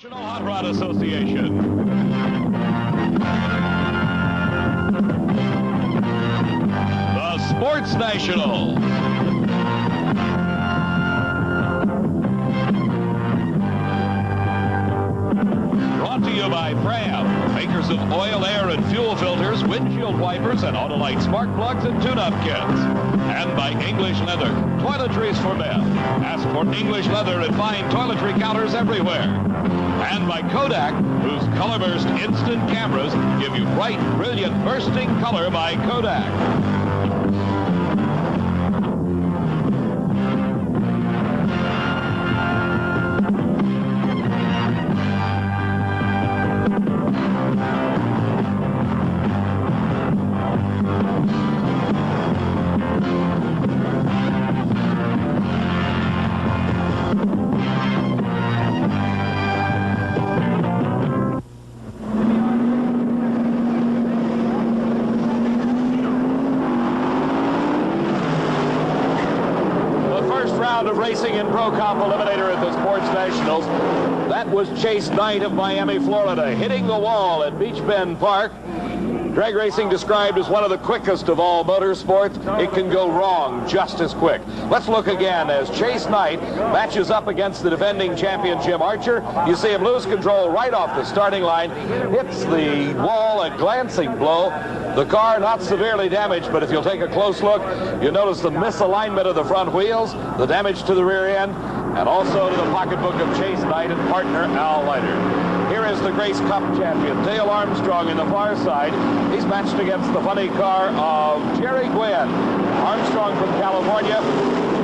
National Hot Rod Association. The Sports Nationals. Brought to you by Fram, makers of oil, air, and fuel filters, windshield wipers, and Autolite spark plugs and tune-up kits. And by English Leather, toiletries for men. Ask for English Leather and find toiletry counters everywhere. And by Kodak, whose color burst instant cameras give you bright, brilliant, bursting color by Kodak. Of racing in Pro Comp Eliminator at the Sports Nationals. That was Chase Knight of Miami, Florida, hitting the wall at Beech Bend Park. Drag racing described as one of the quickest of all motorsports. It can go wrong just as quick. Let's look again as Chase Knight matches up against the defending champion Jim Archer. You see him lose control right off the starting line, hits the wall, a glancing blow. The car not severely damaged, but if you'll take a close look, you'll notice the misalignment of the front wheels, the damage to the rear end, and also to the pocketbook of Chase Knight and partner Al Leiter. Here is the Grace Cup champion, Dale Armstrong, in the far side. He's matched against the funny car of Jerry Gwynn. Armstrong from California,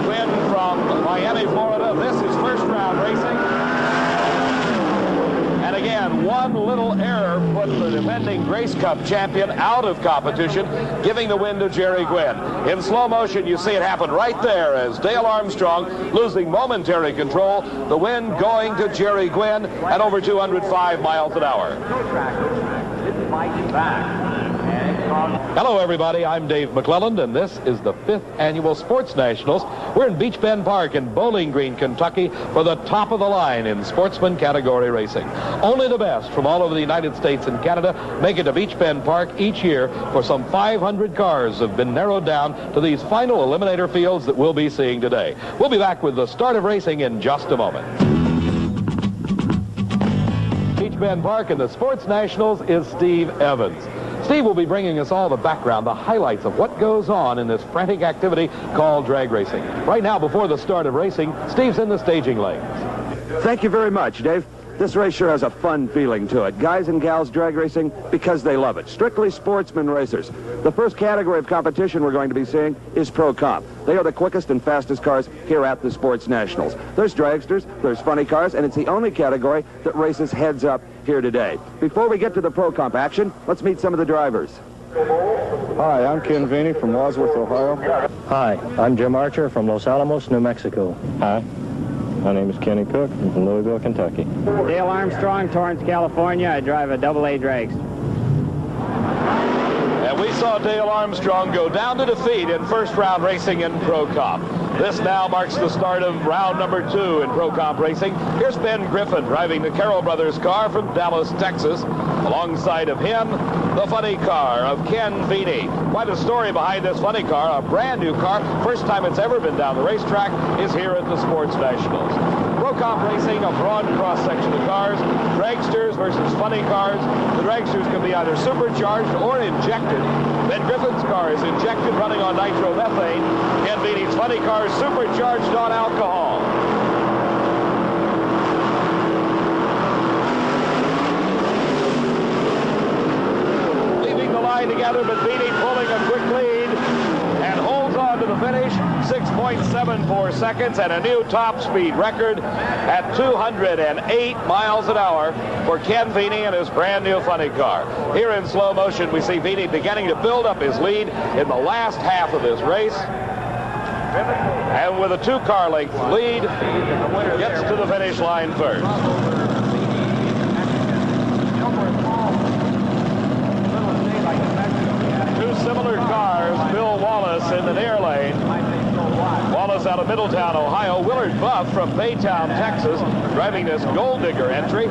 Gwynn from Miami, Florida. This is first round racing. And again, one little error put the defending Grace Cup champion out of competition, giving the win to Jerry Gwynn. In slow motion, you see it happen right there as Dale Armstrong losing momentary control, the win going to Jerry Gwynn at over 205 miles an hour. Hello, everybody. I'm Dave McClelland, and this is the 5th Annual Sports Nationals. We're in Beech Bend Park in Bowling Green, Kentucky, for the top of the line in sportsman category racing. Only the best from all over the United States and Canada make it to Beech Bend Park each year, for some 500 cars have been narrowed down to these final eliminator fields that we'll be seeing today. We'll be back with the start of racing in just a moment. Beech Bend Park and the Sports Nationals is Steve Evans. Steve will be bringing us all the background, the highlights of what goes on in this frantic activity called drag racing. Right now, before the start of racing, Steve's in the staging lanes. Thank you very much, Dave. This race sure has a fun feeling to it. Guys and gals drag racing because they love it. Strictly sportsman racers. The first category of competition we're going to be seeing is Pro Comp. They are the quickest and fastest cars here at the Sports Nationals. There's dragsters, there's funny cars, and it's the only category that races heads up here today. Before we get to the Pro Comp action, let's meet some of the drivers. Hi, I'm Ken Vini from Wadsworth, Ohio. Hi, I'm Jim Archer from Los Alamos, New Mexico. Hi, my name is Kenny Cook. I'm from Louisville, Kentucky. Dale Armstrong, Torrance, California. I drive a AA drags. And we saw Dale Armstrong go down to defeat in first round racing in Pro Comp. This now marks the start of round number 2 in Pro Comp racing. Here's Ben Griffin driving the Carroll Brothers car from Dallas, Texas. Alongside of him, the funny car of Ken Vini. Quite a story behind this funny car, a brand new car. First time it's ever been down the racetrack is here at the Sports Nationals. Pro Comp racing, a broad cross-section of cars, dragsters versus funny cars. The dragsters can be either supercharged or injected. Ben Griffin's car is injected, running on nitromethane. Ken Vini's funny car is supercharged on alcohol. Leaving the line together, but Vini pulling a quick lead and holds on to the finish. 6.74 seconds and a new top speed record at 208 miles an hour for Ken Vini and his brand new funny car. Here in slow motion, we see Vini beginning to build up his lead in the last half of this race. And with a 2-car length lead, gets to the finish line first. Two similar cars, Bill Wallace in the near lane. Wallace out of Middletown, Ohio. Willard Buff from Baytown, Texas. driving this Gold Digger entry,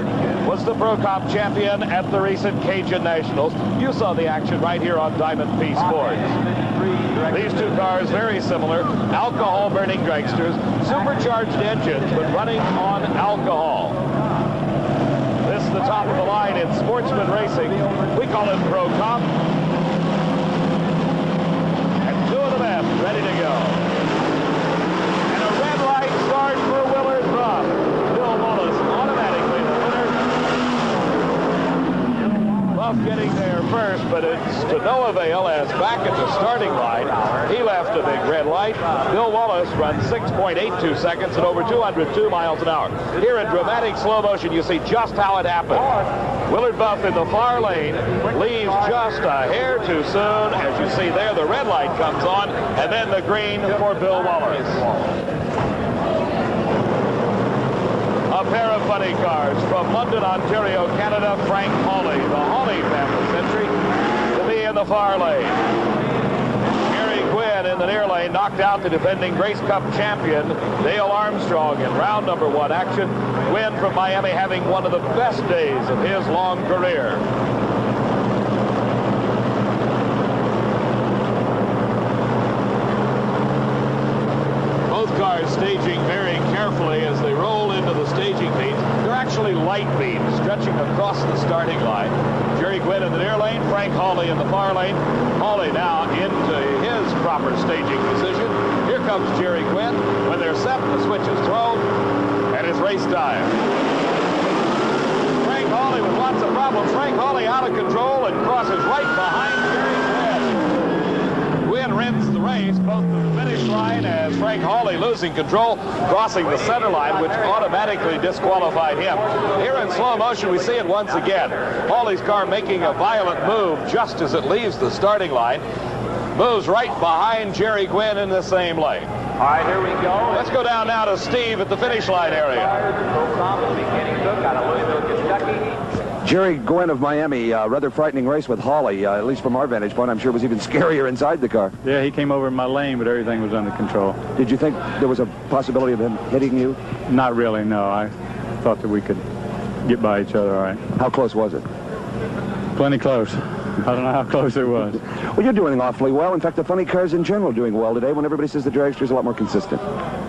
was the Pro Comp champion at the recent Cajun Nationals. You saw the action right here on Diamond P Sports. These two cars very similar, alcohol-burning dragsters, supercharged engines, but running on alcohol. This is the top of the line in sportsman racing. We call it Pro Comp. And two of the men ready to go. And a red light start for Willard Buff. Bill Wallace automatically the winner. Buff getting there first, but it's to no avail as back at the starting line, he left a big red light. Bill Wallace runs 6.82 seconds at over 202 miles an hour. Here in dramatic slow motion, you see just how it happened. Willard Buff in the far lane leaves just a hair too soon. As you see there, the red light comes on, and then the green for Bill Wallace. A pair of funny cars from London, Ontario, Canada, Frank Hawley. The Hawley family century to be in the far lane. Gwynn in the near lane knocked out the defending Grace Cup champion Dale Armstrong in round number 1 action. Gwynn from Miami having one of the best days of his long career. Both cars staging very carefully as they roll into the staging beams. They're actually light beams stretching across the starting line. Jerry Gwynn in the near lane, Frank Hawley in the far lane. Hawley now into his proper staging position. Here comes Jerry Gwynn. When they're set, the switch is thrown, and it's race time. Frank Hawley with lots of problems. Frank Hawley out of control and crosses right behind Jerry Gwynn. Gwynn rents the race, both to the finish line as Frank Hawley losing control, crossing the center line, which automatically disqualified him. Here in slow motion, we see it once again. Hawley's car making a violent move just as it leaves the starting line. Moves right behind Jerry Gwynn in the same lane. All right, here we go. Let's go down now to Steve at the finish line area. Jerry Gwynn of Miami, rather frightening race with Hawley, at least from our vantage point. I'm sure it was even scarier inside the car. Yeah, he came over in my lane, but everything was under control. Did you think there was a possibility of him hitting you? Not really, no. I thought that we could get by each other all right. How close was it? Plenty close. I don't know how close it was. Well, you're doing awfully well. In fact, the funny cars in general are doing well today when everybody says the dragster's a lot more consistent.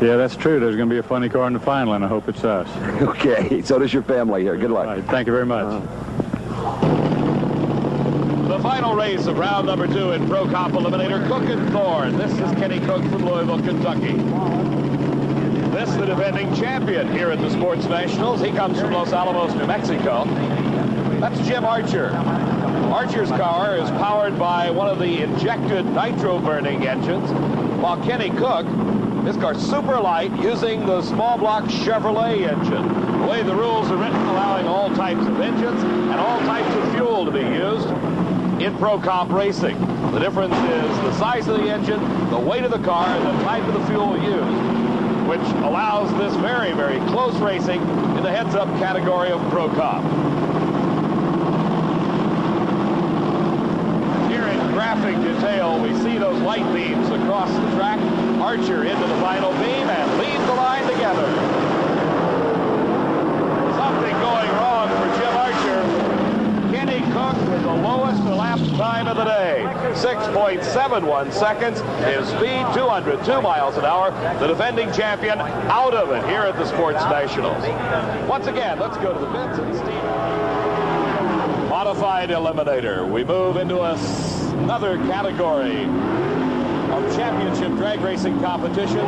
Yeah, that's true. There's going to be a funny car in the final, and I hope it's us. Okay, so does your family here. Good luck. All right, thank you very much. The final race of round number 2 in Pro Comp Eliminator, Cook and Thorne. This is Kenny Cook from Louisville, Kentucky. This is the defending champion here at the Sports Nationals. He comes from Los Alamos, New Mexico. That's Jim Archer. Archer's car is powered by one of the injected nitro-burning engines, while Kenny Cook, his car's super light, using the small block Chevrolet engine. The way the rules are written, allowing all types of engines and all types of fuel to be used in Pro Comp racing. The difference is the size of the engine, the weight of the car, and the type of the fuel used, which allows this very, very close racing in the heads-up category of Pro Comp. Graphic detail, we see those light beams across the track. Archer into the final beam and lead the line together. Something going wrong for Jim Archer. Kenny Cook with the lowest elapsed time of the day, 6.71 seconds. His speed, 202 miles an hour. The defending champion out of it here at the Sports Nationals. Once again, let's go to the pits and Steve. Modified Eliminator. We move into another category of championship drag racing competition.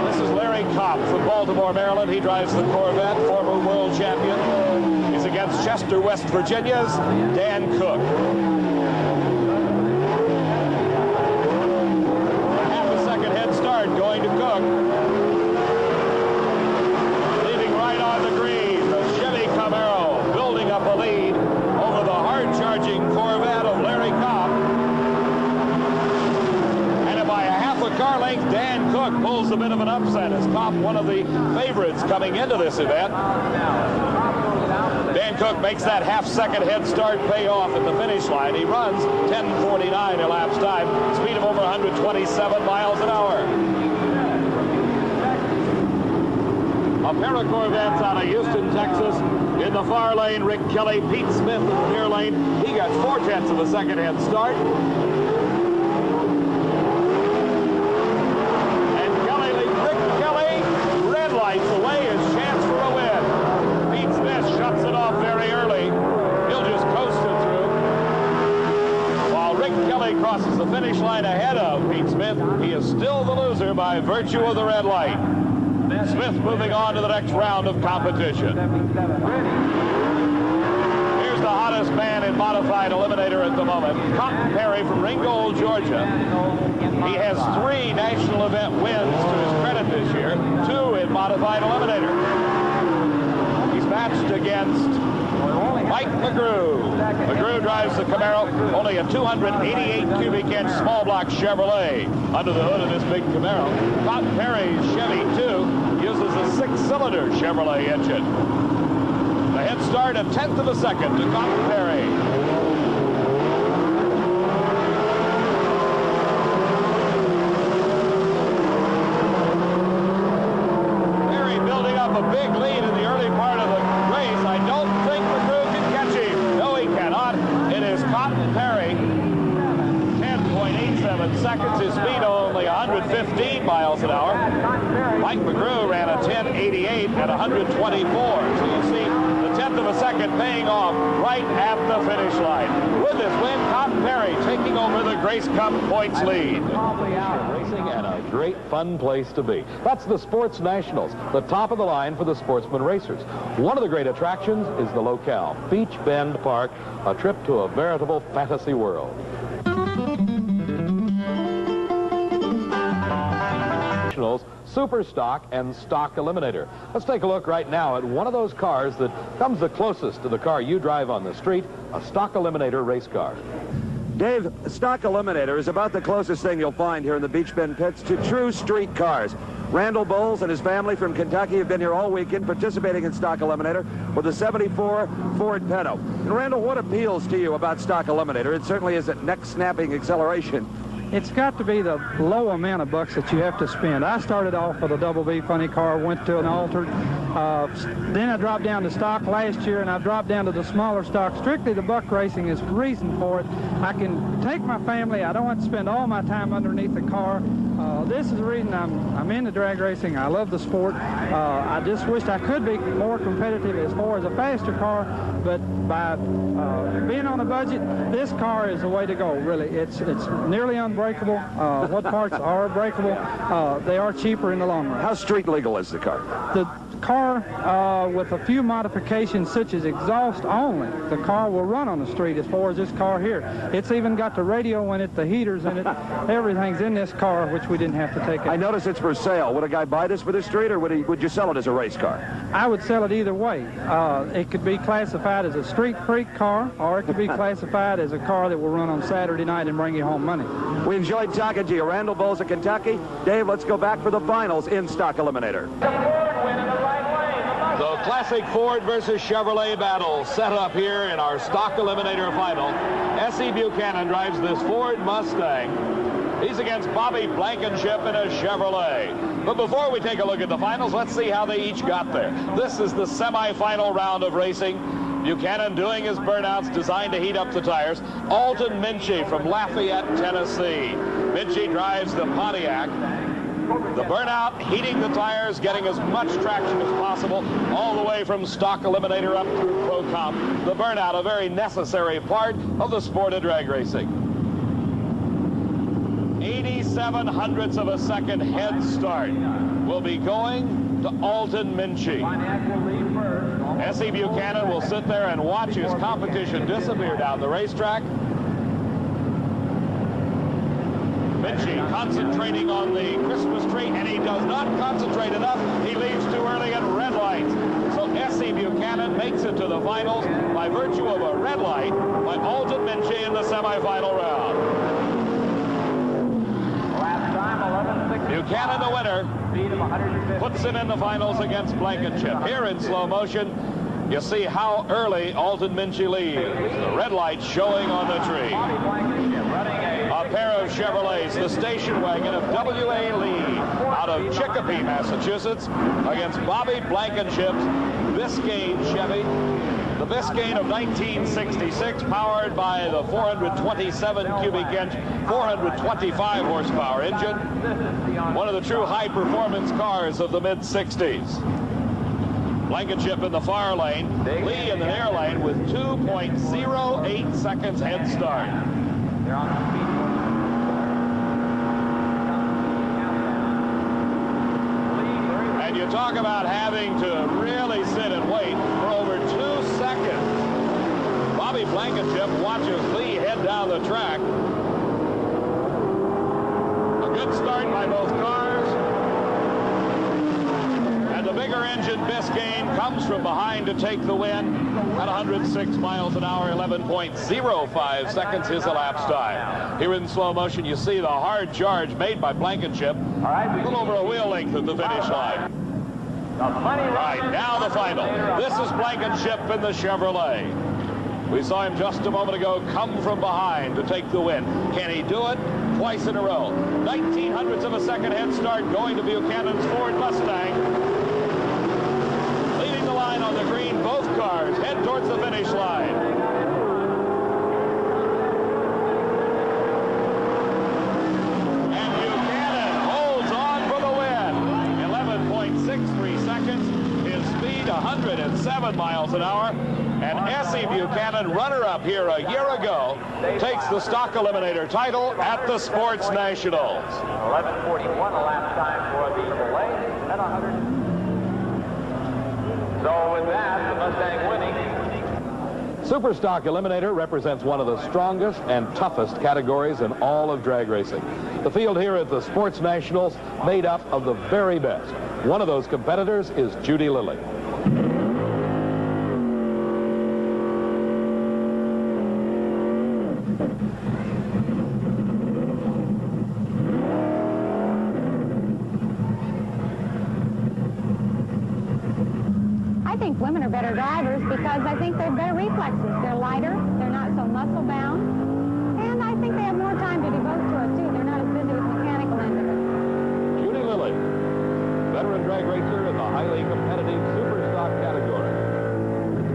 This is Larry Kopp from Baltimore, Maryland. He drives the Corvette, former world champion. He's against Chester, West Virginia's Dan Cook. Half a second head start going to Cook. Leaving right on the green, the Chevy Camaro building up a lead over the hard-charging Corvette of Larry Kopp. And by a half a car length, Dan Cook pulls a bit of an upset as Kopp, one of the favorites coming into this event. Dan Cook makes that half-second head start pay off at the finish line. He runs 10:49 elapsed time, speed of over 127 miles an hour. A pair of Corvettes out of Houston, Texas. In the far lane, Rick Kelly. Pete Smith in the near lane. He got 0.4 of a second head start. And Kelly leads Rick Kelly. Red lights away his chance for a win. Pete Smith shuts it off very early. He'll just coast it through. While Rick Kelly crosses the finish line ahead of Pete Smith, he is still the loser by virtue of the red light. Smith moving on to the next round of competition. Here's the hottest man in modified eliminator at the moment, Cotton Perry from Ringgold, Georgia. He has 3 national event wins to his credit this year, 2 in modified eliminator. He's matched against Mike McGrew. McGrew drives the Camaro, only a 288 cubic inch small block Chevrolet under the hood of this big Camaro. Cotton Perry's Chevy 2 uses a 6-cylinder Chevrolet engine. The head start of 1/10 of a second to Cotton Perry. Perry building up a big lead in the early part of the race. I don't think McGrew can catch him. No, he cannot. It is Cotton Perry. 10.87 seconds. His speed only 115 miles an hour. Mike McGrew ran a 10.88 at 124. So you see the 1/10 of a second paying off right at the finish line. With this win, Cotton Perry taking over the Grace Cup points lead. Racing and a great fun place to be. That's the Sports Nationals, the top of the line for the sportsman racers. One of the great attractions is the locale, Beech Bend Park, a trip to a veritable fantasy world. Super Stock and Stock Eliminator. Let's take a look right now at one of those cars that comes the closest to the car you drive on the street, a Stock Eliminator race car. Dave, Stock Eliminator is about the closest thing you'll find here in the Beech Bend pits to true street cars. Randall Bowles and his family from Kentucky have been here all weekend participating in Stock Eliminator with a 74 Ford Pinto. And Randall, what appeals to you about Stock Eliminator? It certainly isn't neck-snapping acceleration. It's got to be the low amount of bucks that you have to spend. I started off with a Double B funny car, went to an altered. Then I dropped down to stock last year, and I've dropped down to the smaller stock. Strictly the buck racing is the reason for it. I can take my family. I don't have to spend all my time underneath the car. This is the reason I'm into drag racing. I love the sport. I just wished I could be more competitive as far as a faster car, but by being on a budget, this car is the way to go, really. It's nearly unbreakable. What parts are breakable, they are cheaper in the long run. How street legal is the car? The car, with a few modifications such as exhaust only, the car will run on the street as far as this car here. It's even got the radio in it, the heaters in it, everything's in this car, which we didn't have to take it. I notice it's for sale. Would a guy buy this for the street, or would you sell it as a race car? I would sell it either way. It could be classified as a street freak car, or it could be classified as a car that will run on Saturday night and bring you home money. We enjoyed talking to you. Randall Bowles of Kentucky. Dave, let's go back for the finals in Stock Eliminator. The classic Ford versus Chevrolet battle set up here in our Stock Eliminator final. S.E. Buchanan drives this Ford Mustang. He's against Bobby Blankenship in a Chevrolet. But before we take a look at the finals, let's see how they each got there. This is the semifinal round of racing. Buchanan doing his burnouts designed to heat up the tires. Alton Minchie from Lafayette, Tennessee. Minchie drives the Pontiac. The burnout, heating the tires, getting as much traction as possible, all the way from Stock Eliminator up through Pro Comp. The burnout, a very necessary part of the sport of drag racing. 87 hundredths of a second head start will be going to Alton Minchie. S.E. Buchanan will sit there and watch his competition disappear down the racetrack. Minchie concentrating on the Christmas tree, and he does not concentrate enough. He leaves too early at red lights. So S.E. Buchanan makes it to the finals by virtue of a red light by Alton Minchie in the semifinal round. Buchanan, the winner, puts him in the finals against Blankenship. Here in slow motion, you see how early Alton Minchie leaves. The red light showing on the tree. A pair of Chevrolets, the station wagon of W.A. Lee out of Chicopee, Massachusetts, against Bobby Blankenship's Biscayne Chevy. The Biscayne of 1966, powered by the 427 cubic inch, 425 horsepower engine. One of the true high-performance cars of the mid-60s. Blankenship in the far lane, Lee in the near lane with 2.08 seconds head start. And you talk about having to really sit and wait for over 2 seconds. Bobby Blankenship watches Lee head down the track. A good start by both cars. And the bigger engine Biscayne comes from behind to take the win at 106 miles an hour, 11.05 seconds his elapsed time. Here in slow motion, you see the hard charge made by Blankenship, a little over a wheel length at the finish line. All right, now the final. This is Blankenship in the Chevrolet. We saw him just a moment ago come from behind to take the win. Can he do it? Twice in a row. 1900ths of a second head start going to Buchanan's Ford Mustang. Leading the line on the green, both cars head towards the finish line. His speed 107 miles an hour, and S.E. Buchanan, runner-up here a year ago, takes the stock eliminator title at the Sports Nationals. 11:41 a lap time for the Chevrolet at 100. So with that, the Mustang winning. Superstock Eliminator represents one of the strongest and toughest categories in all of drag racing. The field here at the Sports Nationals made up of the very best. One of those competitors is Judy Lilly. I think women are better drivers because I think they're better reflexes. They're lighter, they're not so muscle bound, and I think they have more time to devote to it too. They're not as busy with the mechanical end of it. Judy Lilly, veteran drag racer in the highly competitive Superstock category.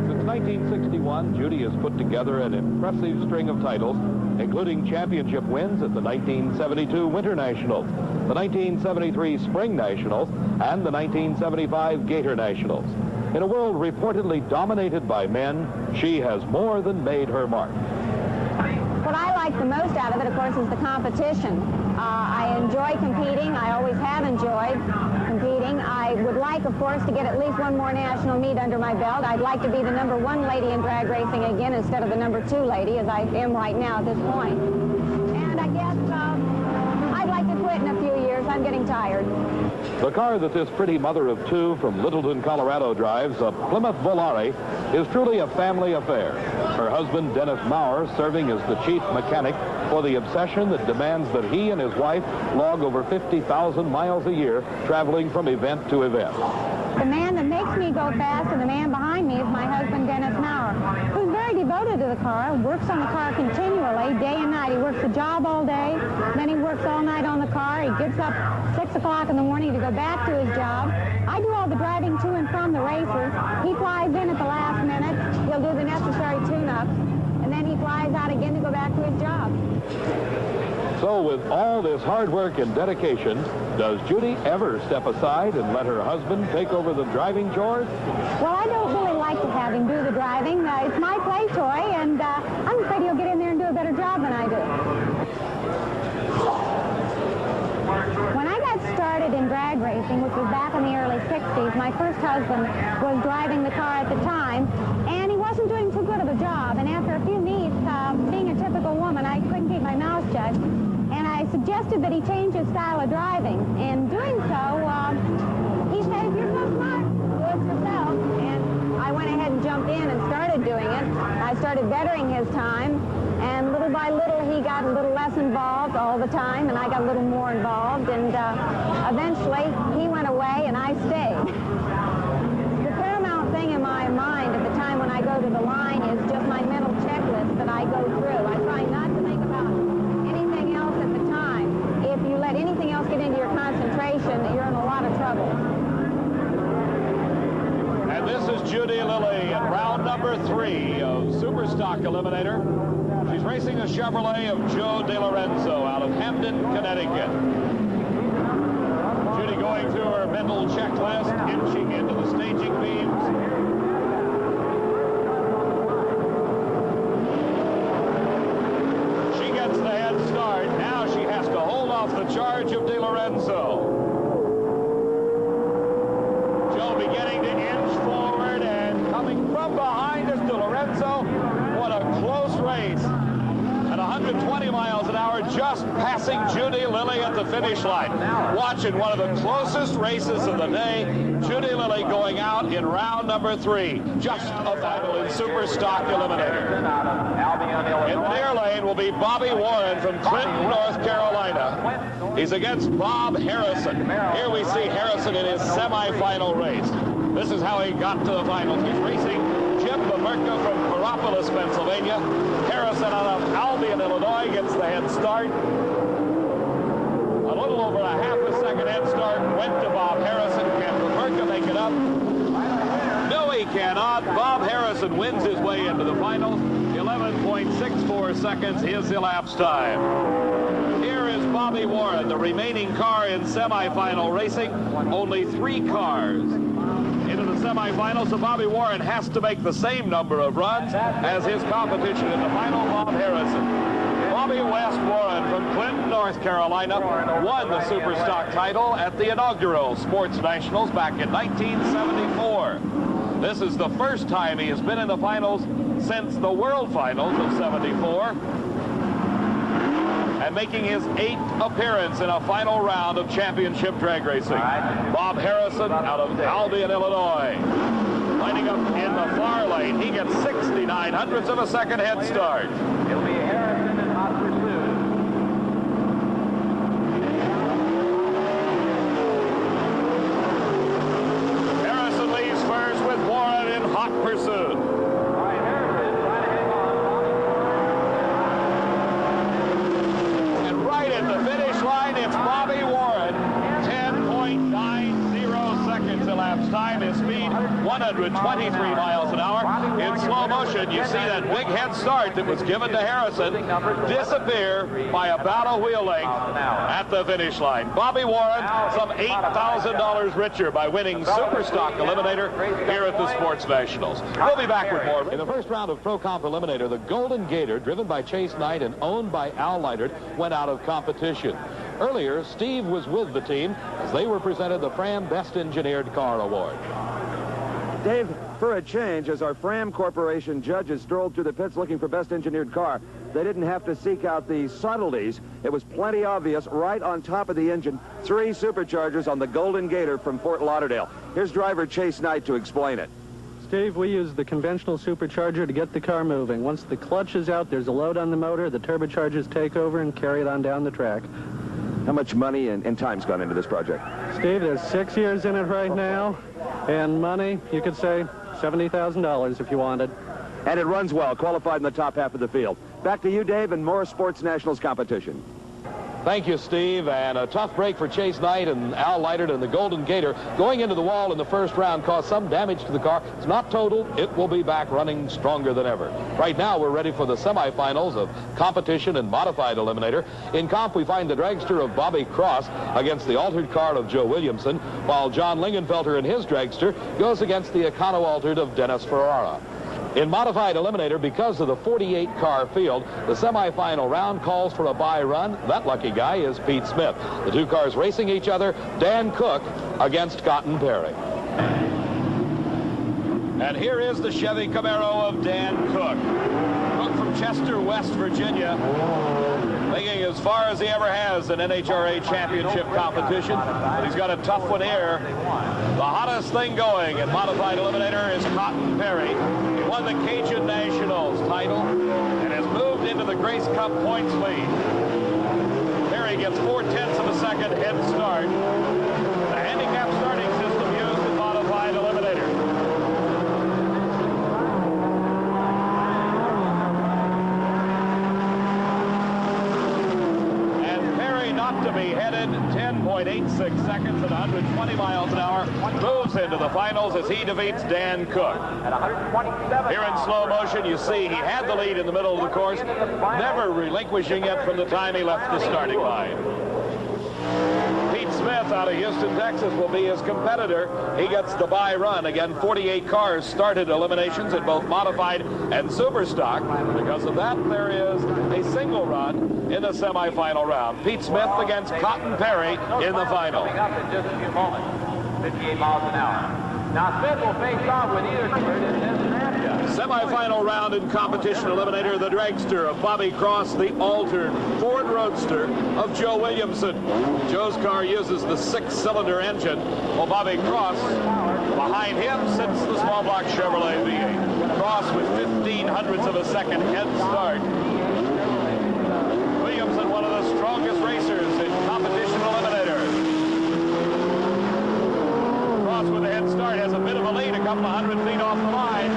Since 1961, Judy has put together an impressive string of titles, including championship wins at the 1972 Winter Nationals, the 1973 Spring Nationals, and the 1975 Gator Nationals. In a world reportedly dominated by men, she has more than made her mark. What I like the most out of it, of course, is the competition. I enjoy competing. I always have enjoyed competing. I would like, of course, to get at least one more national meet under my belt. I'd like to be the #1 lady in drag racing again instead of the #2 lady, as I am right now at this point. And I guess I'd like to quit in a few years. I'm getting tired. The car that this pretty mother of two from Littleton, Colorado drives, a Plymouth Volare, is truly a family affair. Her husband, Dennis Maurer, serving as the chief mechanic for the obsession that demands that he and his wife log over 50,000 miles a year, traveling from event to event. The man that makes me go fast and the man behind me is my husband, Dennis Maurer, who's very devoted to the car, works on the car continually, day and night. He works the job all day, then he works all night on the car. He gets up 6 o'clock in the morning to go back to his job. I do all the driving to and from the races. He flies in at the last minute. He'll do the necessary tune-ups, and then he flies out again to go back to his job. So with all this hard work and dedication, does Judy ever step aside and let her husband take over the driving chores? Well, I don't really like to have him do the driving. It's my play toy, and I'm afraid he'll get in there and do a better job than I do. When I got started in drag racing, which was back in the early 60s, my first husband was driving the car at the time, and he wasn't doing too good of a job. And after a few meets, being a typical woman, I couldn't keep my mouth shut. And I suggested that he change his style of driving. In doing so, he said, if you're so smart, do it yourself. And I went ahead and jumped in and started doing it. I started bettering his time. And little by little, he got a little less involved all the time, and I got a little more involved. And eventually, he went away, and I stayed. The paramount thing in my mind at the time when I go to the line is just my mental checklist that I go through. I try not to think about anything else Lee of Superstock Eliminator. She's racing a Chevrolet of Joe DeLorenzo out of Hamden, Connecticut. Judy going through her mental checklist, inching into the staging beams. She gets the head start. Now she has to hold off the charge of DeLorenzo. Joe beginning to inch forward, and coming from behind is DeLorenzo. What a close race. At 120 miles an hour, just passing Judy Lilly at the finish line. Watching one of the closest races of the day, Judy Lilly going out in round number 3. Just a final in Superstock Eliminator. In the near lane will be Bobby Warren from Clinton, North Carolina. He's against Bob Harrison. Here we see Harrison in his semifinal race. This is how he got to the finals. He's racing Jim Bamerka from Corapolis, Pennsylvania. Harrison out of Albion, Illinois gets the head start. A little over a half a second head start went to Bob Harrison. Can Bamerka make it up? No, he cannot. Bob Harrison wins his way into the finals. 11.64 seconds is elapsed time. Here is Bobby Warren, the remaining car in semifinal racing. Only 3 cars into the semifinals, so Bobby Warren has to make the same number of runs as his competition in the final, Bob Harrison. Bobby West Warren from Clinton, North Carolina, won the Superstock title at the inaugural Sports Nationals back in 1974. This is the first time he has been in the finals since the World Finals of '74. And making his 8th appearance in a final round of championship drag racing. Bob Harrison out of Albion, Illinois. Lining up in the far lane. He gets 69 hundredths of a second head start. It'll be Harrison in hot pursuit. Harrison leads first with Warren in hot pursuit. It's Bobby Warren. 10.90 seconds elapsed time. His speed 123 miles an hour. In slow motion, you see that big head start that was given to Harrison disappear by about a wheel length at the finish line. Bobby Warren, some $8,000 richer by winning Superstock Eliminator here at the Sports Nationals. We'll be back with more. In the first round of Pro Comp Eliminator, the Golden Gator, driven by Chase Knight and owned by Al Leitert, went out of competition. Earlier, Steve was with the team as they were presented the Fram Best Engineered Car Award. Dave, for a change, as our Fram Corporation judges strolled through the pits looking for best engineered car, they didn't have to seek out the subtleties. It was plenty obvious right on top of the engine. 3 superchargers on the Golden Gator from Fort Lauderdale. Here's driver Chase Knight to explain it. Steve, we use the conventional supercharger to get the car moving. Once the clutch is out, there's a load on the motor. The turbochargers take over and carry it on down the track. How much money and time's gone into this project? Steve, there's 6 years in it right now, and money, you could say $70,000 if you wanted. And it runs well, qualified in the top half of the field. Back to you, Dave, and more Sports Nationals competition. Thank you, Steve. And a tough break for Chase Knight and Al Leitert and the Golden Gator. Going into the wall in the first round caused some damage to the car. It's not total. It will be back running stronger than ever. Right now, we're ready for the semifinals of competition and modified eliminator. In comp, we find the dragster of Bobby Cross against the altered car of Joe Williamson, while John Lingenfelter and his dragster goes against the Econo-altered of Dennis Ferrara. In modified eliminator, because of the 48-car field, the semifinal round calls for a bye run. That lucky guy is Pete Smith. The 2 cars racing each other, Dan Cook against Cotton Perry. And here is the Chevy Camaro of Dan Cook. Cook from Chester, West Virginia, making as far as he ever has in NHRA championship competition. But he's got a tough one here. The hottest thing going in modified eliminator is Cotton Perry. He won the Cajun Nationals title and has moved into the Grace Cup points lead. Perry gets 4/10 of a second head start. The handicap starting system used in modified eliminator. And Perry not to be headed 10 1:09.86 seconds at 120 miles an hour. Moves into the finals as he defeats Dan Cook. At 127. Here in slow motion, you see he had the lead in the middle of the course, never relinquishing it from the time he left the starting line. Pete Smith out of Houston, Texas will be his competitor. He gets the bye run. Again, 48 cars started eliminations in both modified and super stock. Because of that, there is a single run in the semifinal round. Pete Smith against Cotton Perry in the final. Coming up in just a few moments. 58 miles an hour. Now Smith will face off with either third in this matchup. Semi-final round in competition eliminator, the dragster of Bobby Cross, the altered Ford Roadster of Joe Williamson. Joe's car uses the 6-cylinder engine, while Bobby Cross, behind him sits the small block Chevrolet V8. Cross with 0.15 of a second head start. Williamson, one of the strongest racers in competition eliminator. Cross with a head start has a bit of a lead, a couple of 100 feet off the line.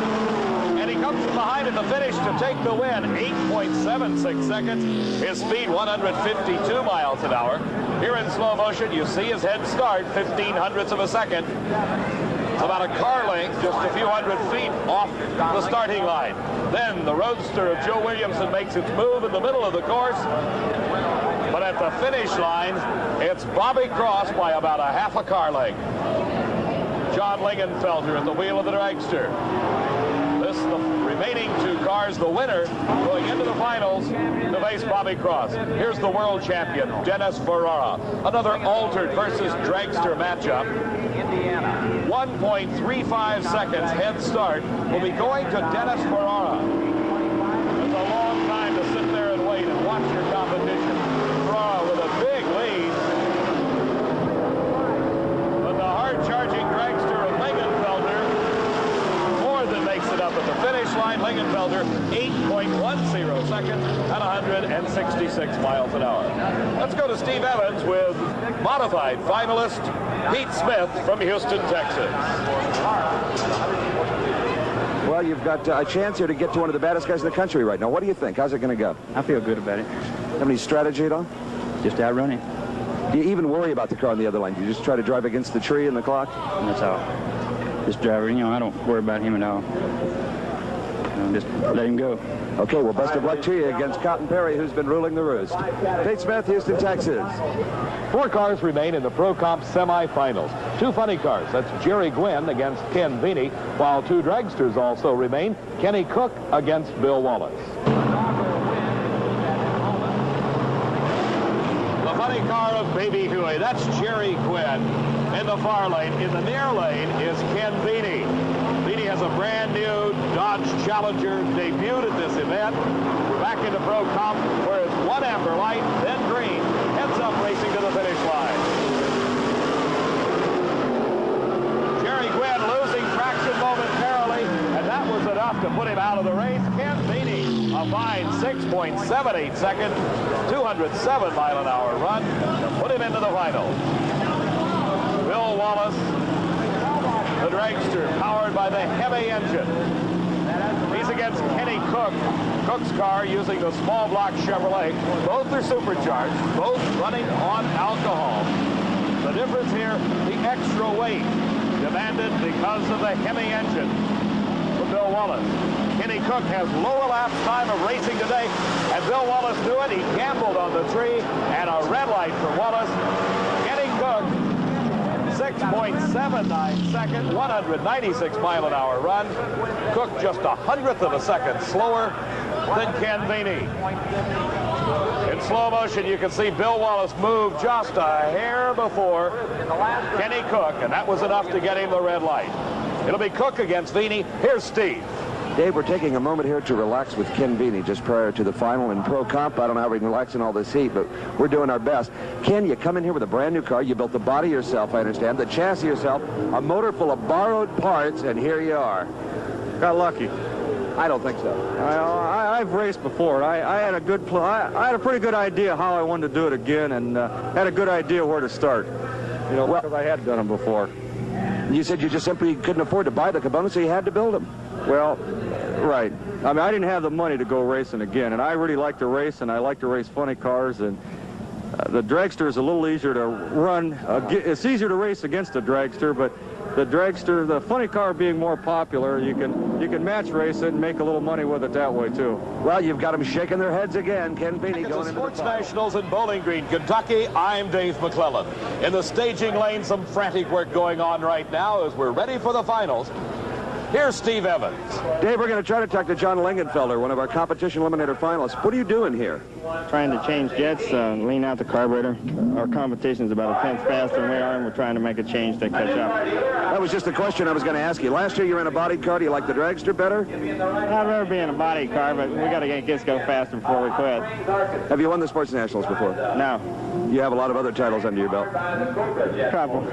And he comes from behind in the finish to take the win. 8.76 seconds. His speed, 152 miles an hour. Here in slow motion, you see his head start, 0.15 of a second. It's about a car length, just a few hundred feet off the starting line. Then the Roadster of Joe Williamson makes its move in the middle of the course. But at the finish line, it's Bobby Cross by about a half a car length. John Lingenfelter at the wheel of the dragster. The remaining two cars, the winner, going into the finals to face Bobby Cross. Here's the world champion, Dennis Ferrara. Another altered versus dragster matchup. 1.35 seconds head start will be going to Dennis Ferrara. It's a long time to sit there and wait and watch your competition. Ferrara with a big lead. But the hard-charging dragster of Lingenfelter that makes it up at the finish line. Lingenfelter 8.10 seconds at 166 miles an hour. Let's go to Steve Evans with modified finalist Pete Smith from Houston, Texas. Well, you've got a chance here to get to one of the baddest guys in the country right now. What do you think? How's it going to go? I feel good about it. Have any strategy at all? Just outrun him. Do you even worry about the car on the other lane? You just try to drive against the tree and the clock? And that's all. This driver, I don't worry about him at all. Just let him go. Okay, well, best of luck to you against Cotton Perry, who's been ruling the roost. Pete Smith, Houston, Texas. 4 cars remain in the Pro Comp semifinals. 2 funny cars. That's Jerry Gwynn against Ken Veeney, while 2 dragsters also remain. Kenny Cook against Bill Wallace. The funny car of Baby Huey. That's Jerry Gwynn. In the far lane, in the near lane, is Ken Veeney. Veeney has a brand new Dodge Challenger, debuted at this event. We're back into Pro Comp, where it's 1 amber light, then green. Heads up racing to the finish line. Jerry Gwynn losing traction momentarily, and that was enough to put him out of the race. Ken Veeney, a fine 6.78 seconds, 207 mile an hour run to put him into the final. Bill Wallace, the dragster, powered by the heavy engine. He's against Kenny Cook. Cook's car using the small block Chevrolet. Both are supercharged, both running on alcohol. The difference here, the extra weight demanded because of the heavy engine for Bill Wallace. Kenny Cook has lower lap time of racing today, and Bill Wallace knew it. He gambled on the tree, and a red light for Wallace. Kenny Cook, 6.79 seconds, 196 mile an hour run. Cook just 100th of a second slower than Ken Veeney. In slow motion, you can see Bill Wallace move just a hair before Kenny Cook, and that was enough to get him the red light. It'll be Cook against Veeney. Here's Steve. Dave, we're taking a moment here to relax with Ken Veeney just prior to the final in Pro Comp. I don't know how we can relax in all this heat, but we're doing our best. Ken, you come in here with a brand new car. You built the body yourself, I understand, the chassis yourself, a motor full of borrowed parts, and here you are. Got lucky. I don't think so. I've raced before. I had a good I had a pretty good idea how I wanted to do it again, and had a good idea where to start. Because I had done them before. You said you just simply couldn't afford to buy the components, so you had to build them. Well, right. I mean, I didn't have the money to go racing again, and I really like to race, and I like to race funny cars, and The dragster is a little easier to run. It's easier to race against a dragster, but the dragster, the funny car being more popular, you can match race it and make a little money with it that way too. Well, you've got them shaking their heads again. Ken Feeney going into the Sports Nationals in Bowling Green, Kentucky. I'm Dave McClelland. In the staging lane, some frantic work going on right now as we're ready for the finals. Here's Steve Evans. Dave, we're going to try to talk to John Lingenfelter, one of our competition eliminator finalists. What are you doing here? Trying to change jets, lean out the carburetor. Our competition is about a tenth faster than we are, and we're trying to make a change to catch up. That was just the question I was going to ask you. Last year you were in a body car. Do you like the dragster better? I've never been in a body car, but we got to get this go faster before we quit. Have you won the Sports Nationals before? No. You have a lot of other titles under your belt? Couple.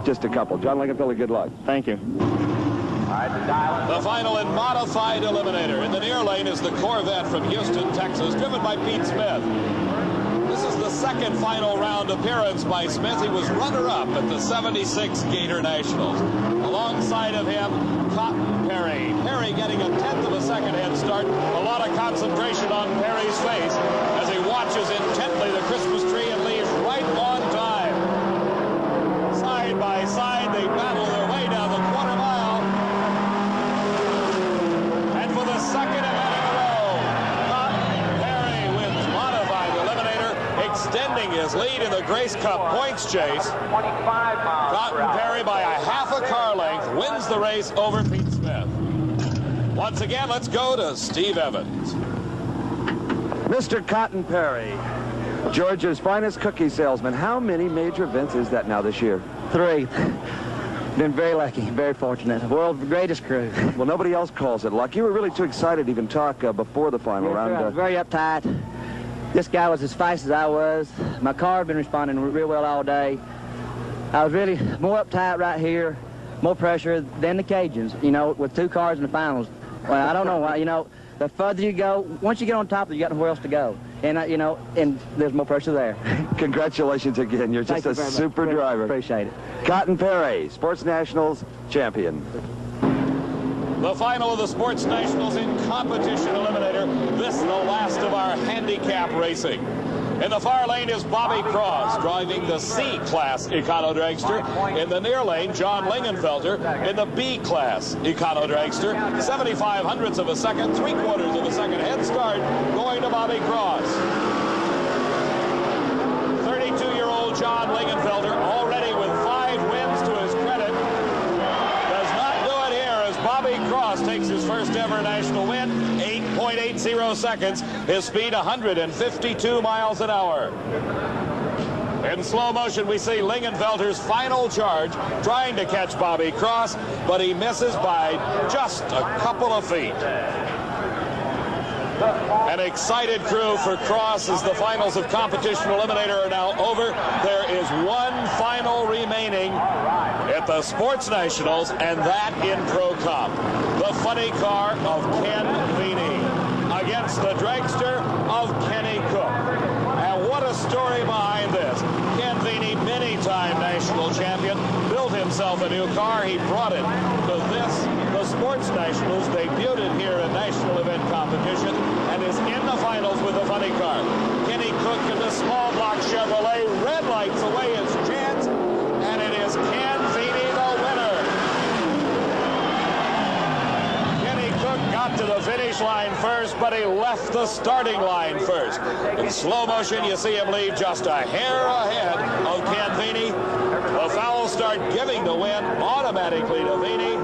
Just a couple. John Lingenfelter, good luck. Thank you. The final in modified eliminator. In the near lane is the Corvette from Houston, Texas, driven by Pete Smith. This is the second final round appearance by Smith. He was runner-up at the 76 Gator Nationals. Alongside of him, Cotton Perry. Perry getting a tenth of a second head start. A lot of concentration on Perry's face as he watches intently the Christmas tree and leaves right on time. Side by side, they battle their way down the quarter mile. For the second event in a row, Cotton Perry wins modified eliminator, extending his lead in the Grace Cup points chase. Cotton Perry, by a half a car length, wins the race over Pete Smith. Once again, let's go to Steve Evans. Mr. Cotton Perry, Georgia's finest cookie salesman. How many major events is that now this year? 3. Been very lucky, very fortunate. World's greatest crew. Well, nobody else calls it luck. You were really too excited to even talk before the final round. I was very uptight. This guy was as fast as I was. My car had been responding real well all day. I was really more uptight right here, more pressure than the Cajuns, you know, with 2 cars in the finals. Well, I don't know why, you know, the further you go, once you get on top, you got nowhere else to go. And, you know, and there's more pressure there. Congratulations again. You're just a super driver. Appreciate it. Cotton Perry, Sports Nationals champion. The final of the Sports Nationals in competition eliminator. This is the last of our handicap racing. In the far lane is Bobby Cross driving the C-Class Econo Dragster. In the near lane, John Lingenfelter in the B-Class Econo Dragster. 75/100ths of a second, 3/4 of a second head start going to Bobby Cross. 32-year-old John Lingenfelter already with 5 wins to his credit. Does not do it here as Bobby Cross takes his first ever national win. 8.80 seconds. His speed 152 miles an hour. In slow motion, we see Lingenfelter's final charge, trying to catch Bobby Cross, but he misses by just a couple of feet. An excited crew for Cross as the finals of competition eliminator are now over. There is one final remaining at the Sports Nationals, and that in Pro Comp. The funny car of Ken Feeney against the dragster of Kenny Cook. And what a story behind this. Ken Feeney, many-time national champion, built himself a new car. He brought it to this, the Sports Nationals, debuted it here in national event competition, and is in the finals with the funny car. Kenny Cook in the small block Chevrolet red lights away his chance, and it is Ken Feeney the winner. Kenny Cook got to the finish line first, but he left the starting line first. In slow motion, you see him leave just a hair ahead of Ken Feeney. The foul start giving the win automatically to Feeney.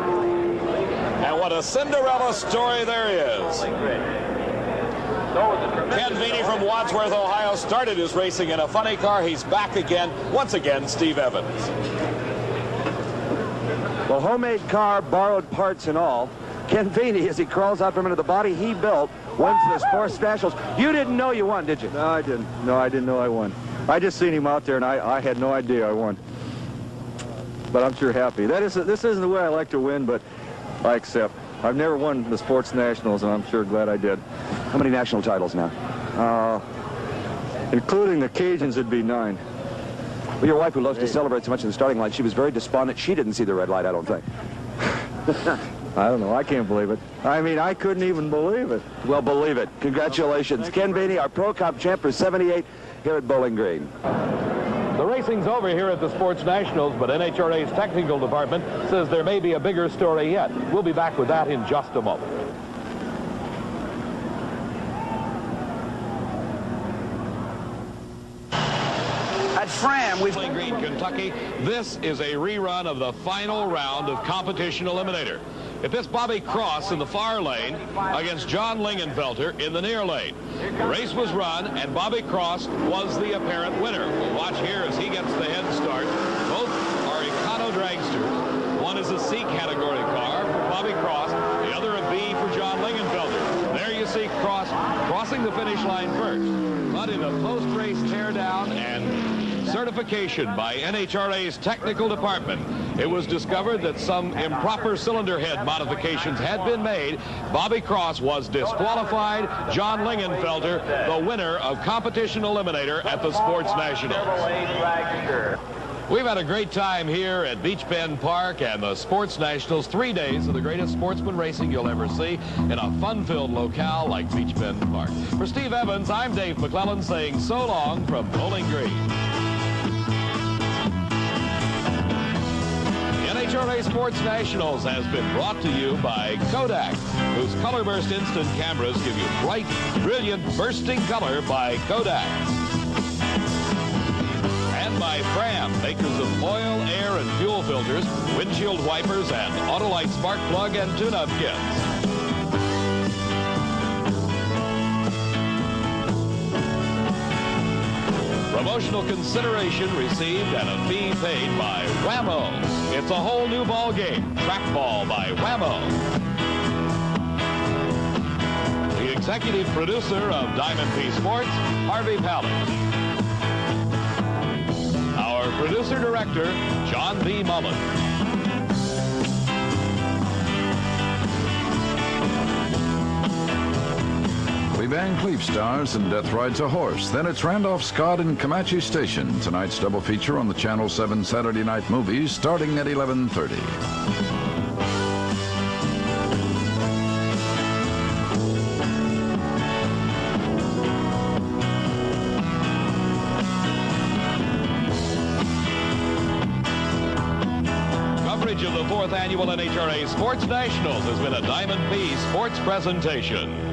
And what a Cinderella story there is. Ken Feeney from Wadsworth, Ohio, started his racing in a funny car. He's back again. Once again, Steve Evans. Well, homemade car, borrowed parts and all. Ken Feeney, as he crawls out from under the body he built, wins the Sports Nationals. You didn't know you won, did you? No, I didn't. No, I didn't know I won. I just seen him out there, and I had no idea I won. But I'm sure happy. This isn't the way I like to win, but I accept. I've never won the Sports Nationals, and I'm sure glad I did. How many national titles now? Including the Cajuns, it'd be 9. Well, your wife, who loves to celebrate so much in the starting line, she was very despondent. She didn't see the red light, I don't think. I don't know. I can't believe it. I mean, I couldn't even believe it. Well, believe it. Congratulations. Ken Beaney, our Pro Cup champ for 78 here at Bowling Green. The racing's over here at the Sports Nationals, but NHRA's technical department says there may be a bigger story yet. We'll be back with that in just a moment. At Fram, we've... Bowling Green, Kentucky, this is a rerun of the final round of Competition Eliminator. If it's Bobby Cross in the far lane against John Lingenfelter in the near lane. The race was run, and Bobby Cross was the apparent winner. We'll watch here as he gets the head start. Both are Econo dragsters. One is a C category car for Bobby Cross, the other a B for John Lingenfelter. There you see Cross crossing the finish line first. But in a post-race teardown and certification by NHRA's technical department, it was discovered that some improper cylinder head modifications had been made. Bobby Cross was disqualified. John Lingenfelter, the winner of Competition Eliminator at the Sports Nationals. We've had a great time here at Beech Bend Park and the Sports Nationals. 3 days of the greatest sportsman racing you'll ever see in a fun-filled locale like Beech Bend Park. For Steve Evans, I'm Dave McClelland saying so long from Bowling Green. NHRA Sports Nationals has been brought to you by Kodak, whose color burst instant cameras give you bright, brilliant, bursting color by Kodak. And by Fram, makers of oil, air, and fuel filters, windshield wipers, and Autolite spark plug and tune-up kits. Promotional consideration received and a fee paid by Whammo. It's a whole new ball game. Trackball by Whammo. The executive producer of Diamond P Sports, Harvey Pallett. Our producer-director, John B. Mullen. Van Cleef stars in Death Rides a Horse. Then it's Randolph Scott in Comanche Station. Tonight's double feature on the Channel 7 Saturday Night Movies starting at 11:30. Coverage of the 4th Annual NHRA Sports Nationals has been a Diamond P Sports presentation.